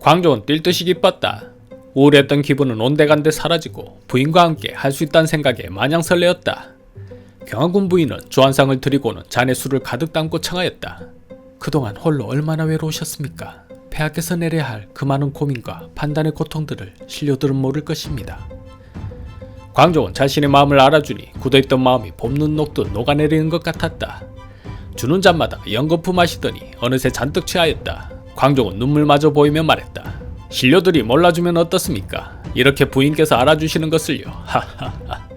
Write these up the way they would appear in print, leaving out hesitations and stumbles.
광종은 뛸 듯이 기뻤다. 우울했던 기분은 온데간데 사라지고 부인과 함께 할 수 있다는 생각에 마냥 설레었다. 경화군 부인은 주한상을 들이고는 잔에 술을 가득 담고 청하였다. 그동안 홀로 얼마나 외로우셨습니까? 폐하께서 내려야 할 그 많은 고민과 판단의 고통들을 신료들은 모를 것입니다. 광종은 자신의 마음을 알아주니 굳어있던 마음이 봄눈 녹듯 녹아내리는 것 같았다. 주는 잔마다 연거푸 마시더니 어느새 잔뜩 취하였다. 광종은 눈물마저 보이며 말했다. 신료들이 몰라주면 어떻습니까? 이렇게 부인께서 알아주시는 것을요. 하하하.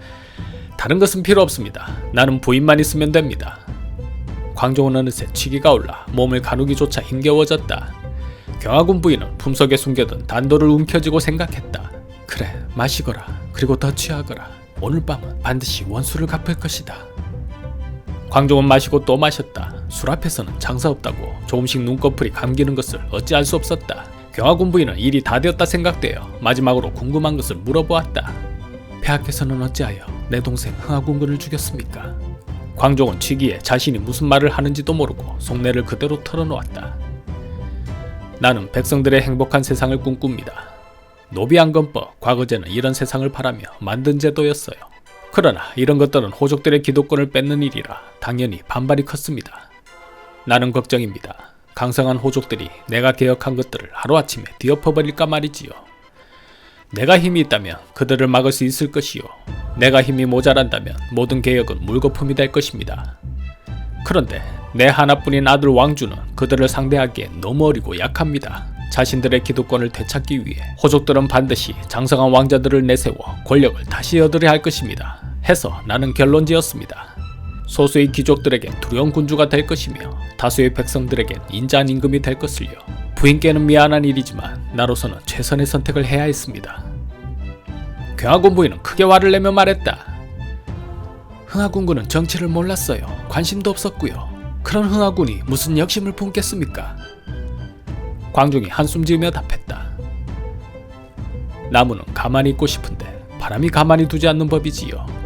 다른 것은 필요 없습니다. 나는 부인만 있으면 됩니다. 광종은 어느새 취기가 올라 몸을 가누기조차 힘겨워졌다. 경화군 부인은 품속에 숨겨둔 단도를 움켜쥐고 생각했다. 그래, 마시거라. 그리고 더 취하거라. 오늘 밤은 반드시 원수를 갚을 것이다. 광종은 마시고 또 마셨다. 술 앞에서는 장사 없다고 조금씩 눈꺼풀이 감기는 것을 어찌할 수 없었다. 경화군 부인은 일이 다 되었다 생각되어 마지막으로 궁금한 것을 물어보았다. 폐하께서는 어찌하여 내 동생 흥하군군을 죽였습니까? 광종은 취기에 자신이 무슨 말을 하는지도 모르고 속내를 그대로 털어놓았다. 나는 백성들의 행복한 세상을 꿈꿉니다. 노비안건법, 과거제는 이런 세상을 바라며 만든 제도였어요. 그러나 이런 것들은 호족들의 기득권을 뺏는 일이라 당연히 반발이 컸습니다. 나는 걱정입니다. 강성한 호족들이 내가 개혁한 것들을 하루아침에 뒤엎어버릴까 말이지요. 내가 힘이 있다면 그들을 막을 수 있을 것이요. 내가 힘이 모자란다면 모든 개혁은 물거품이 될 것입니다. 그런데 내 하나뿐인 아들 왕주는 그들을 상대하기엔 너무 어리고 약합니다. 자신들의 기득권을 되찾기 위해 호족들은 반드시 장성한 왕자들을 내세워 권력을 다시 얻으려 할 것입니다. 해서 나는 결론지었습니다. 소수의 귀족들에겐 두려운 군주가 될 것이며 다수의 백성들에겐 인자한 임금이 될 것을요. 부인께는 미안한 일이지만 나로서는 최선의 선택을 해야 했습니다. 경화군 부인은 크게 화를 내며 말했다. 흥하군군은 정치를 몰랐어요. 관심도 없었고요. 그런 흥하군이 무슨 역심을 품겠습니까? 광종이 한숨 지으며 답했다. 나무는 가만히 있고 싶은데 바람이 가만히 두지 않는 법이지요.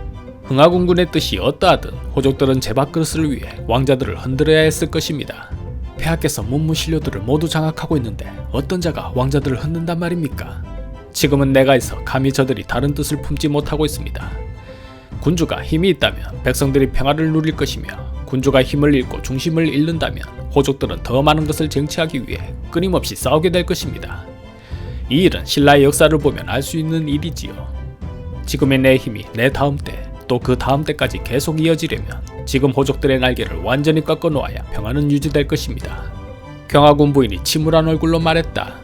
흥하군군의 뜻이 어떠하든 호족들은 제밥그릇을 위해 왕자들을 흔들어야 했을 것입니다. 폐하께서 문무신료들을 모두 장악하고 있는데 어떤 자가 왕자들을 흔든단 말입니까? 지금은 내가에서 감히 저들이 다른 뜻을 품지 못하고 있습니다. 군주가 힘이 있다면 백성들이 평화를 누릴 것이며 군주가 힘을 잃고 중심을 잃는다면 호족들은 더 많은 것을 쟁취하기 위해 끊임없이 싸우게 될 것입니다. 이 일은 신라의 역사를 보면 알 수 있는 일이지요. 지금의 내 힘이 내 다음 때 또 그 다음 때까지 계속 이어지려면 지금 호족들의 날개를 완전히 꺾어 놓아야 평화는 유지될 것입니다. 경화군 부인이 침울한 얼굴로 말했다.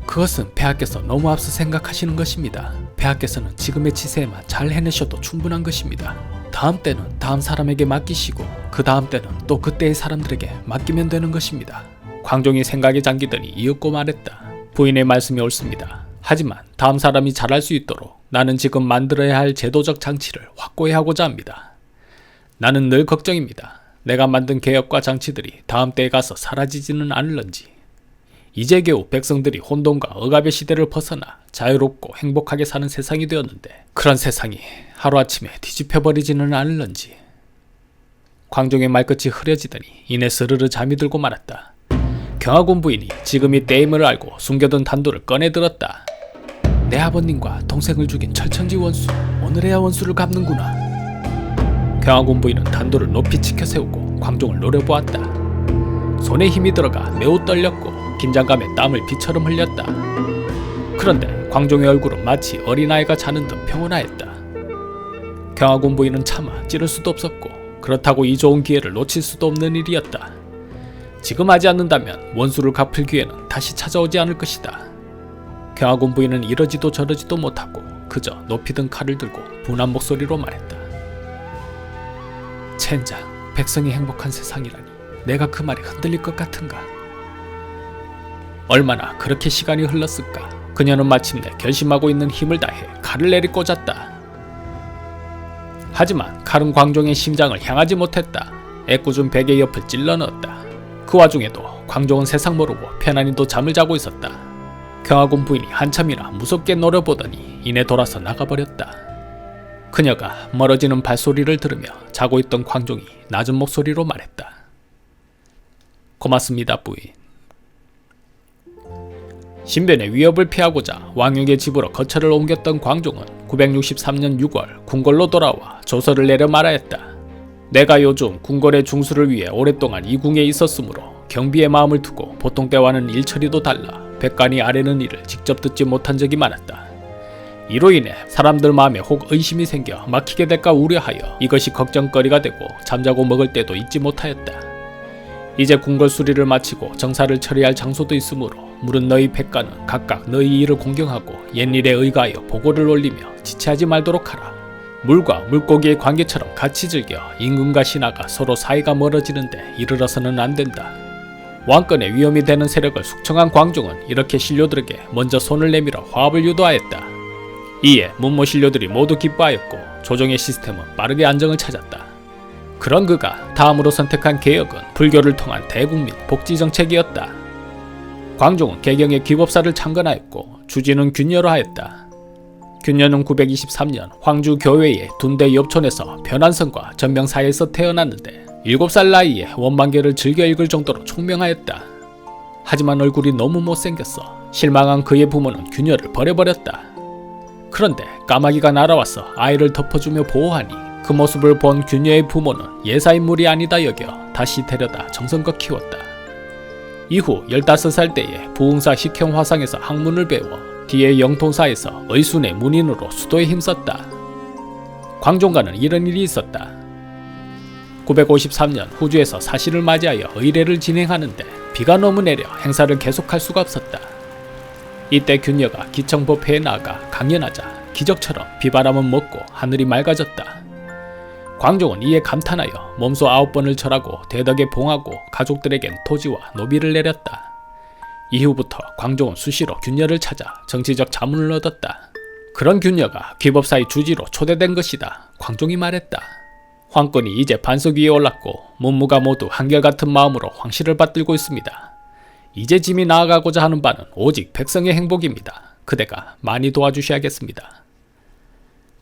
그것은 폐하께서 너무 앞서 생각하시는 것입니다. 폐하께서는 지금의 치세에만 잘 해내셔도 충분한 것입니다. 다음 때는 다음 사람에게 맡기시고 그 다음 때는 또 그때의 사람들에게 맡기면 되는 것입니다. 광종이 생각에 잠기더니 이윽고 말했다. 부인의 말씀이 옳습니다. 하지만 다음 사람이 잘할 수 있도록 나는 지금 만들어야 할 제도적 장치를 확고히 하고자 합니다. 나는 늘 걱정입니다. 내가 만든 개혁과 장치들이 다음 때에 가서 사라지지는 않을런지. 이제 겨우 백성들이 혼돈과 억압의 시대를 벗어나 자유롭고 행복하게 사는 세상이 되었는데 그런 세상이 하루아침에 뒤집혀버리지는 않을런지. 광종의 말끝이 흐려지더니 이내 스르르 잠이 들고 말았다. 경화군 부인이 지금 이 때임을 알고 숨겨둔 단도를 꺼내들었다. 내 아버님과 동생을 죽인 철천지 원수, 오늘에야 원수를 갚는구나. 경화군 부인은 단도를 높이 치켜 세우고 광종을 노려보았다. 손에 힘이 들어가 매우 떨렸고 긴장감에 땀을 비처럼 흘렸다. 그런데 광종의 얼굴은 마치 어린아이가 자는 듯 평온하였다. 경화군 부인은 차마 찌를 수도 없었고 그렇다고 이 좋은 기회를 놓칠 수도 없는 일이었다. 지금 하지 않는다면 원수를 갚을 기회는 다시 찾아오지 않을 것이다. 경화군 부인은 이러지도 저러지도 못하고 그저 높이 든 칼을 들고 분한 목소리로 말했다. 젠장, 백성이 행복한 세상이라니 내가 그 말이 흔들릴 것 같은가. 얼마나 그렇게 시간이 흘렀을까. 그녀는 마침내 결심하고 있는 힘을 다해 칼을 내리꽂았다. 하지만 칼은 광종의 심장을 향하지 못했다. 애꿎은 베개 옆을 찔러 넣었다. 그 와중에도 광종은 세상 모르고 편안히도 잠을 자고 있었다. 경화군 부인이 한참이나 무섭게 노려보더니 이내 돌아서 나가버렸다. 그녀가 멀어지는 발소리를 들으며 자고 있던 광종이 낮은 목소리로 말했다. 고맙습니다, 부인. 신변의 위협을 피하고자 왕육의 집으로 거처를 옮겼던 광종은 963년 6월 궁궐로 돌아와 조서를 내려 말하였다. 내가 요즘 궁궐의 중수를 위해 오랫동안 이 궁에 있었으므로 경비의 마음을 두고 보통 때와는 일처리도 달라 백관이 아뢰는 일을 직접 듣지 못한 적이 많았다. 이로 인해 사람들 마음에 혹 의심이 생겨 막히게 될까 우려하여 이것이 걱정거리가 되고 잠자고 먹을 때도 잊지 못하였다. 이제 궁궐 수리를 마치고 정사를 처리할 장소도 있으므로 물은 너희 백관은 각각 너희 일을 공경하고 옛일에 의거하여 보고를 올리며 지체하지 말도록 하라. 물과 물고기의 관계처럼 같이 즐겨 임금과 신하가 서로 사이가 멀어지는데 이르러서는 안 된다. 왕권에 위험이 되는 세력을 숙청한 광종은 이렇게 신료들에게 먼저 손을 내밀어 화합을 유도하였다. 이에 문모 신료들이 모두 기뻐하였고 조정의 시스템은 빠르게 안정을 찾았다. 그런 그가 다음으로 선택한 개혁은 불교를 통한 대국민 복지정책이었다. 광종은 개경의 귀법사를 창건하였고 주진은 균여로 하였다. 균여는 923년 황주 교외의 둔대 옆촌에서 변한성과 전명사이에서 태어났는데 7살 나이에 원만계를 즐겨 읽을 정도로 총명하였다. 하지만 얼굴이 너무 못생겼어 실망한 그의 부모는 균여를 버려버렸다. 그런데 까마귀가 날아와서 아이를 덮어주며 보호하니 그 모습을 본 균여의 부모는 예사인물이 아니다 여겨 다시 데려다 정성껏 키웠다. 이후 15살 때에 부흥사 식형화상에서 학문을 배워 뒤에 영통사에서 의순의 문인으로 수도에 힘썼다. 광종과는 이런 일이 있었다. 953년 후주에서 사시를 맞이하여 의례를 진행하는데 비가 너무 내려 행사를 계속할 수가 없었다. 이때 균여가 기청법회에 나아가 강연하자 기적처럼 비바람은 멎고 하늘이 맑아졌다. 광종은 이에 감탄하여 몸소 9번을 절하고 대덕에 봉하고 가족들에겐 토지와 노비를 내렸다. 이후부터 광종은 수시로 균여를 찾아 정치적 자문을 얻었다. 그런 균여가 귀법사의 주지로 초대된 것이다. 광종이 말했다. 황권이 이제 반석 위에 올랐고 문무가 모두 한결같은 마음으로 황실을 받들고 있습니다. 이제 짐이 나아가고자 하는 바는 오직 백성의 행복입니다. 그대가 많이 도와주셔야겠습니다.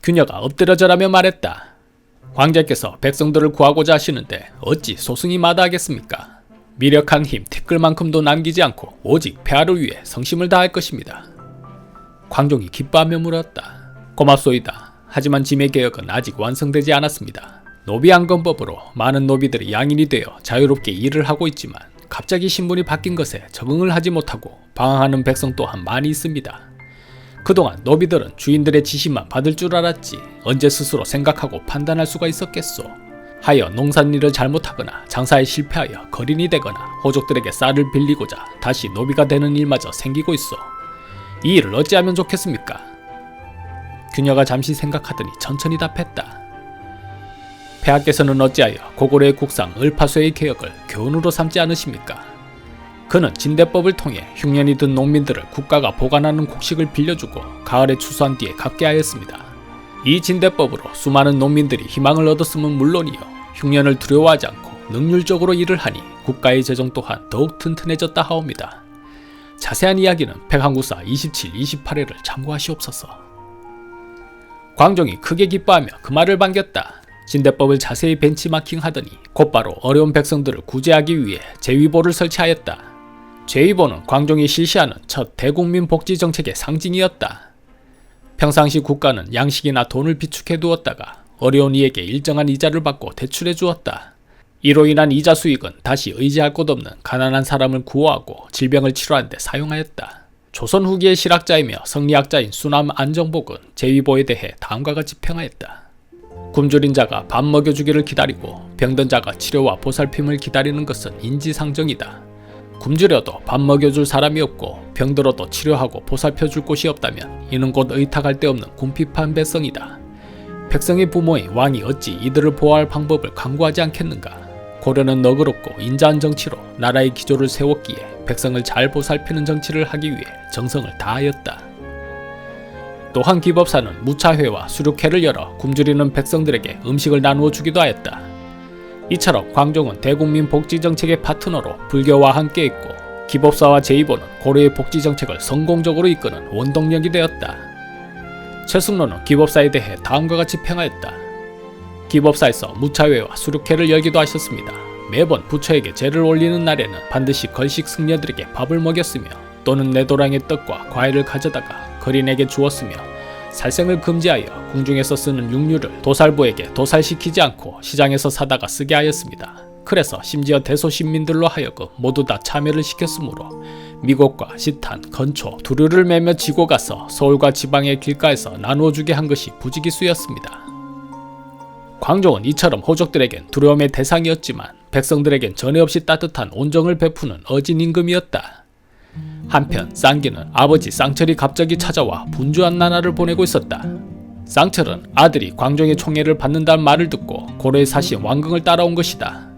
균여가 엎드려 절하며 말했다. 황제께서 백성들을 구하고자 하시는데 어찌 소승이 마다하겠습니까? 미력한 힘 티끌만큼도 남기지 않고 오직 폐하를 위해 성심을 다할 것입니다. 광종이 기뻐하며 물었다. 고맙소이다. 하지만 짐의 개혁은 아직 완성되지 않았습니다. 노비안건법으로 많은 노비들이 양인이 되어 자유롭게 일을 하고 있지만 갑자기 신분이 바뀐 것에 적응을 하지 못하고 방황하는 백성 또한 많이 있습니다. 그동안 노비들은 주인들의 지시만 받을 줄 알았지 언제 스스로 생각하고 판단할 수가 있었겠소. 하여 농산일을 잘못하거나 장사에 실패하여 거린이 되거나 호족들에게 쌀을 빌리고자 다시 노비가 되는 일마저 생기고 있어. 이 일을 어찌하면 좋겠습니까? 균여가 잠시 생각하더니 천천히 답했다. 폐하께서는 어찌하여 고구려의 국상 을파소의 개혁을 교훈으로 삼지 않으십니까? 그는 진대법을 통해 흉년이 든 농민들을 국가가 보관하는 곡식을 빌려주고 가을에 추수한 뒤에 갚게 하였습니다. 이 진대법으로 수많은 농민들이 희망을 얻었음은 물론이요 흉년을 두려워하지 않고 능률적으로 일을 하니 국가의 재정 또한 더욱 튼튼해졌다 하옵니다. 자세한 이야기는 백항구사 27, 28회를 참고하시옵소서. 광종이 크게 기뻐하며 그 말을 반겼다. 진대법을 자세히 벤치마킹하더니 곧바로 어려운 백성들을 구제하기 위해 제위보를 설치하였다. 제위보는 광종이 실시하는 첫 대국민 복지 정책의 상징이었다. 평상시 국가는 양식이나 돈을 비축해 두었다가 어려운 이에게 일정한 이자를 받고 대출해 주었다. 이로 인한 이자 수익은 다시 의지할 곳 없는 가난한 사람을 구호하고 질병을 치료하는 데 사용하였다. 조선 후기의 실학자이며 성리학자인 수남 안정복은 제위보에 대해 다음과 같이 평하였다. 굶주린 자가 밥 먹여주기를 기다리고 병든 자가 치료와 보살핌을 기다리는 것은 인지상정이다. 굶주려도 밥 먹여줄 사람이 없고 병들어도 치료하고 보살펴줄 곳이 없다면 이는 곧 의탁할 데 없는 궁핍한 백성이다. 백성의 부모인 왕이 어찌 이들을 보호할 방법을 강구하지 않겠는가. 고려는 너그럽고 인자한 정치로 나라의 기조를 세웠기에 백성을 잘 보살피는 정치를 하기 위해 정성을 다하였다. 또한 기법사는 무차회와 수륙회를 열어 굶주리는 백성들에게 음식을 나누어 주기도 하였다. 이처럼 광종은 대국민 복지정책의 파트너로 불교와 함께 있고 기법사와 제위보는 고려의 복지정책을 성공적으로 이끄는 원동력이 되었다. 최승로는 기법사에 대해 다음과 같이 평하였다. 기법사에서 무차회와 수륙회를 열기도 하셨습니다. 매번 부처에게 제를 올리는 날에는 반드시 걸식 승려들에게 밥을 먹였으며 또는 내도랑의 떡과 과일을 가져다가 거린에게 주었으며 살생을 금지하여 궁중에서 쓰는 육류를 도살부에게 도살시키지 않고 시장에서 사다가 쓰게 하였습니다. 그래서 심지어 대소신민들로 하여금 모두 다 참여를 시켰으므로 미곡과 시탄, 건초, 두류를 매며 지고 가서 서울과 지방의 길가에서 나누어 주게 한 것이 부지기수였습니다. 광종은 이처럼 호족들에겐 두려움의 대상이었지만 백성들에겐 전에 없이 따뜻한 온정을 베푸는 어진 임금이었다. 한편 쌍기는 아버지 쌍철이 갑자기 찾아와 분주한 나날을 보내고 있었다. 쌍철은 아들이 광종의 총애를 받는다는 말을 듣고 고려에 사신 왕궁을 따라온 것이다.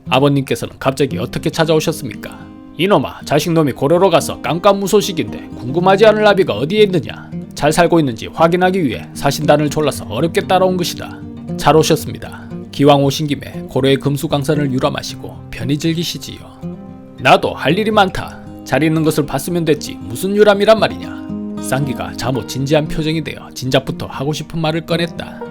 아버님께서는 갑자기 어떻게 찾아오셨습니까? 이놈아, 자식놈이 고려로 가서 깜깜무소식인데 궁금하지 않을 나비가 어디에 있느냐? 잘 살고 있는지 확인하기 위해 사신단을 졸라서 어렵게 따라온 것이다. 잘 오셨습니다. 기왕 오신 김에 고려의 금수강산을 유람하시고 편히 즐기시지요. 나도 할 일이 많다. 잘 있는 것을 봤으면 됐지 무슨 유람이란 말이냐. 쌍기가 잠옷 진지한 표정이 되어 진작부터 하고 싶은 말을 꺼냈다.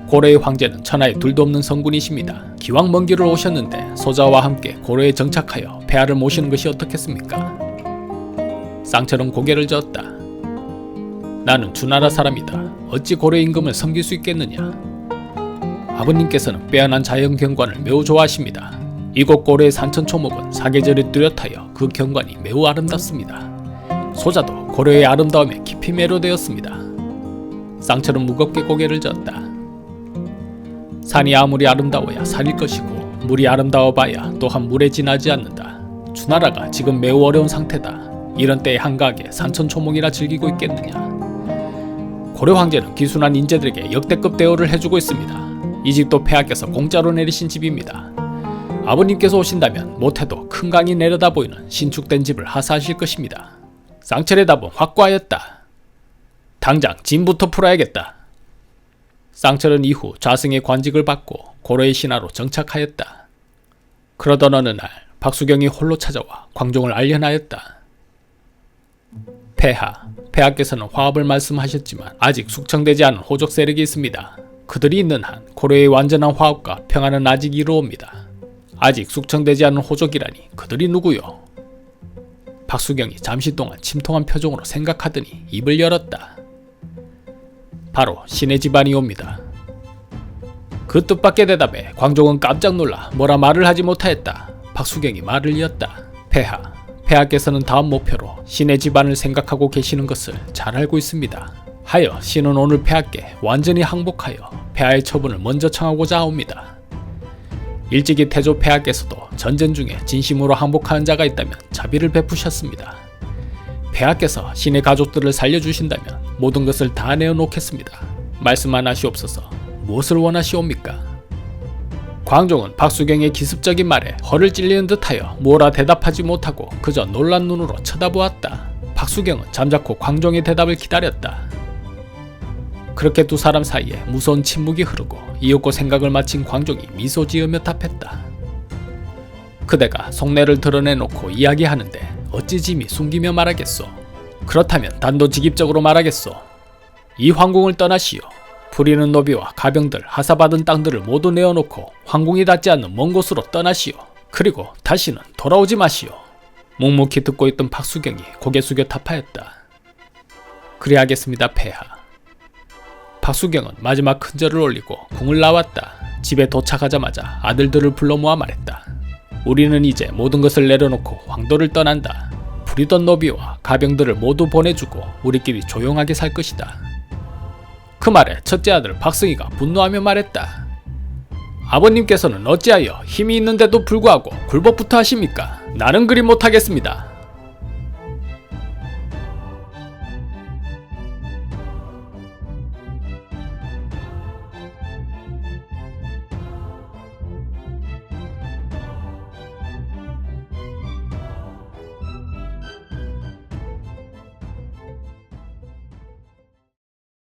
고려의 황제는 천하에 둘도 없는 성군이십니다. 기왕 먼 길을 오셨는데 소자와 함께 고려에 정착하여 폐하를 모시는 것이 어떻겠습니까? 쌍철은 고개를 저었다. 나는 주나라 사람이다. 어찌 고려 임금을 섬길 수 있겠느냐. 아버님께서는 빼어난 자연경관을 매우 좋아하십니다. 이곳 고려의 산천초목은 사계절이 뚜렷하여 그 경관이 매우 아름답습니다. 소자도 고려의 아름다움에 깊이 매료되었습니다. 쌍철은 무겁게 고개를 저었다. 산이 아무리 아름다워야 산일 것이고 물이 아름다워봐야 또한 물에 지나지 않는다. 주나라가 지금 매우 어려운 상태다. 이런 때에 한가하게 산천초목이나 즐기고 있겠느냐. 고려 황제는 기순한 인재들에게 역대급 대우를 해주고 있습니다. 이 집도 폐하께서 공짜로 내리신 집입니다. 아버님께서 오신다면 못해도 큰 강이 내려다 보이는 신축된 집을 하사하실 것입니다. 쌍철의 답은 확고하였다. 당장 짐부터 풀어야겠다. 쌍철은 이후 좌승의 관직을 받고 고려의 신하로 정착하였다. 그러던 어느 날 박수경이 홀로 찾아와 광종을 알련하였다. 폐하께서는 화합을 말씀하셨지만 아직 숙청되지 않은 호족 세력이 있습니다. 그들이 있는 한 고려의 완전한 화합과 평화는 아직 이루옵니다. 아직 숙청되지 않은 호족이라니 그들이 누구요? 박수경이 잠시 동안 침통한 표정으로 생각하더니 입을 열었다. 바로 신의 집안이옵니다. 그 뜻밖의 대답에 광종은 깜짝 놀라 뭐라 말을 하지 못하였다. 박수경이 말을 이었다. 폐하께서는 다음 목표로 신의 집안을 생각하고 계시는 것을 잘 알고 있습니다. 하여 신은 오늘 폐하께 완전히 항복하여 폐하의 처분을 먼저 청하고자 하옵니다. 일찍이 태조 폐하께서도 전쟁 중에 진심으로 항복하는 자가 있다면 자비를 베푸셨습니다. 폐하께서 신의 가족들을 살려주신다면 모든 것을 다 내어놓겠습니다. 말씀만 하시옵소서. 무엇을 원하시옵니까? 광종은 박수경의 기습적인 말에 허를 찔리는 듯하여 뭐라 대답하지 못하고 그저 놀란 눈으로 쳐다보았다. 박수경은 잠자코 광종의 대답을 기다렸다. 그렇게 두 사람 사이에 무서운 침묵이 흐르고 이윽고 생각을 마친 광종이 미소 지으며 답했다. 그대가 속내를 드러내놓고 이야기하는데 어찌 짐이 숨기며 말하겠소. 그렇다면 단도직입적으로 말하겠소. 이 황궁을 떠나시오. 부리는 노비와 가병들, 하사받은 땅들을 모두 내어놓고 황궁이 닿지 않는 먼 곳으로 떠나시오. 그리고 다시는 돌아오지 마시오. 묵묵히 듣고 있던 박수경이 고개 숙여 답하였다. 그리하겠습니다, 폐하. 박수경은 마지막 큰절을 올리고 궁을 나왔다. 집에 도착하자마자 아들들을 불러 모아 말했다. 우리는 이제 모든 것을 내려놓고 황도를 떠난다. 부리던 노비와 가병들을 모두 보내주고 우리끼리 조용하게 살 것이다. 그 말에 첫째 아들 박승희가 분노하며 말했다. 아버님께서는 어찌하여 힘이 있는데도 불구하고 굴복부터 하십니까? 나는 그리 못하겠습니다.